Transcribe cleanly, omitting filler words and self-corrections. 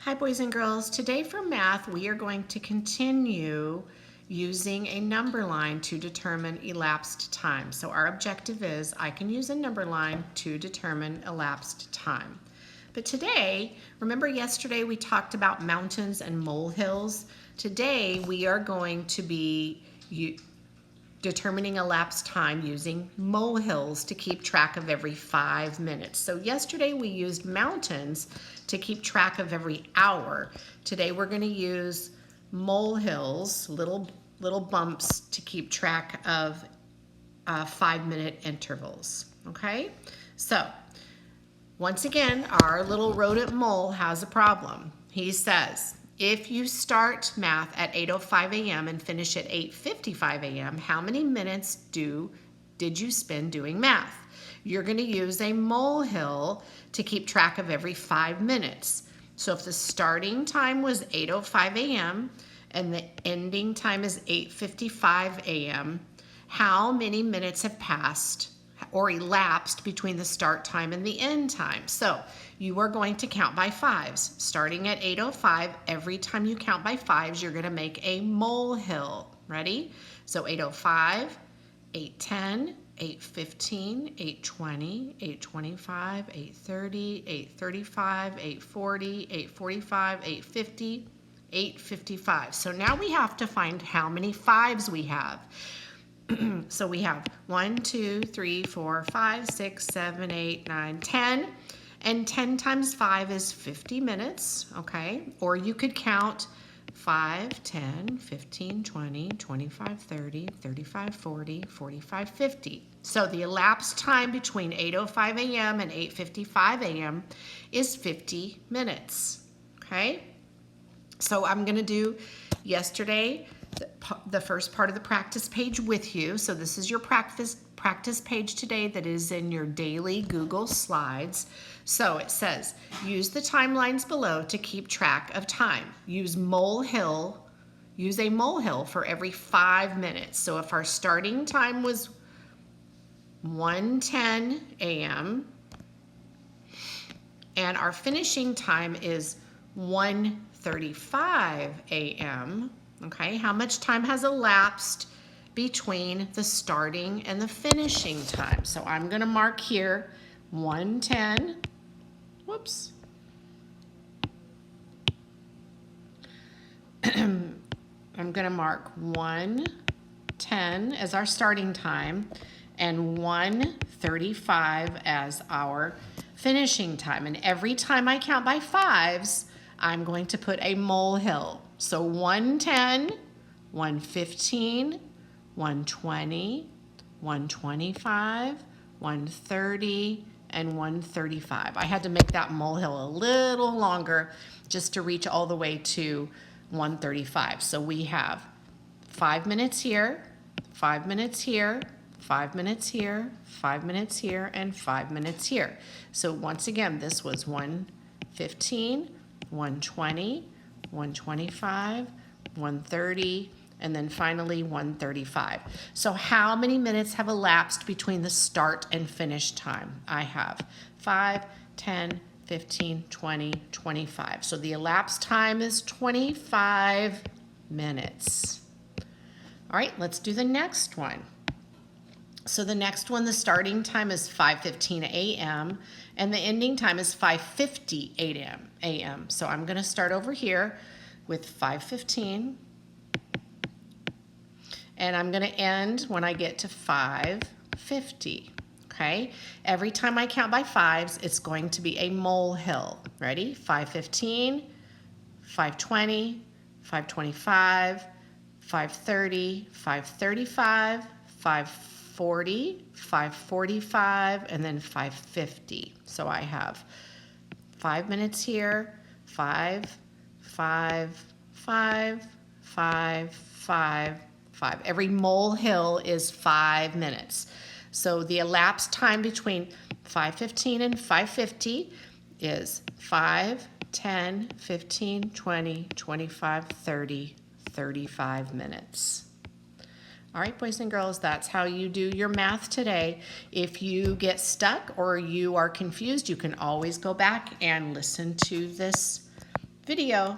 Hi boys and girls, today for math we are going to continue using a number line to determine elapsed time. So our objective is I can use a number line to determine elapsed time. But today, remember yesterday we talked about mountains and molehills? Today we are going to be determining elapsed time using molehills to keep track of every 5 minutes. So yesterday we used mountains to keep track of every hour. Today we're going to use molehills, little bumps, to keep track of 5-minute intervals. Okay, so once again, our little rodent mole has a problem. He says, if you start math at 8:05 a.m. and finish at 8:55 a.m., how many minutes did you spend doing math? You're going to use a molehill to keep track of every 5 minutes. So if the starting time was 8:05 a.m. and the ending time is 8:55 a.m., how many minutes have passed or elapsed between the start time and the end time? So you are going to count by fives. Starting at 8:05, every time you count by fives, you're going to make a molehill. Ready? So 8:05, 8:10, 8:15, 8:20, 8:25, 8:30, 8:35, 8:40, 8:45, 8:50, 8:55. So now we have to find how many fives we have. So we have 1, 2, 3, 4, 5, 6, 7, 8, 9, 10. And 10 times 5 is 50 minutes, okay? Or you could count 5, 10, 15, 20, 25, 30, 35, 40, 45, 50. So the elapsed time between 8:05 a.m. and 8:55 a.m. is 50 minutes, okay? So I'm going to do yesterday the first part of the practice page with you. So this is your practice page today that is in your daily Google Slides. So it says, use the timelines below to keep track of time. Use a molehill for every 5 minutes. So if our starting time was 1:10 a.m. and our finishing time is 1:35 a.m., okay, how much time has elapsed between the starting and the finishing time? So I'm going to mark here 1:10. Whoops. I'm going to mark 1:10 as our starting time and 1:35 as our finishing time. And every time I count by fives, I'm going to put a molehill. So 1:10, 1:15, 1:20, 1:25, 1:30, and 1:35. I had to make that molehill a little longer just to reach all the way to 1:35. So we have 5 minutes here, 5 minutes here, 5 minutes here, 5 minutes here, and 5 minutes here. So once again, this was 1:15, 1:20, 1:25, 1:30, and then finally 1:35. So how many minutes have elapsed between the start and finish time? I have 5, 10, 15, 20, 25. So the elapsed time is 25 minutes. All right, let's do the next one. So the next one, the starting time is 5:15 a.m. and the ending time is 5:50 a.m. So I'm going to start over here with 5:15 and I'm going to end when I get to 5:50. Okay? Every time I count by fives, it's going to be a molehill. Ready? 5:15, 5:20, 5:25, 5:30, 5:35, 5:40, 5:45, and then 5:50. So I have 5 minutes here, 5, 5, 5, 5, 5, 5. Every molehill is 5 minutes. So the elapsed time between 5:15 and 5:50 is 5, 10, 15, 20, 25, 30, 35 minutes. All right, boys and girls, that's how you do your math today. If you get stuck or you are confused, you can always go back and listen to this video.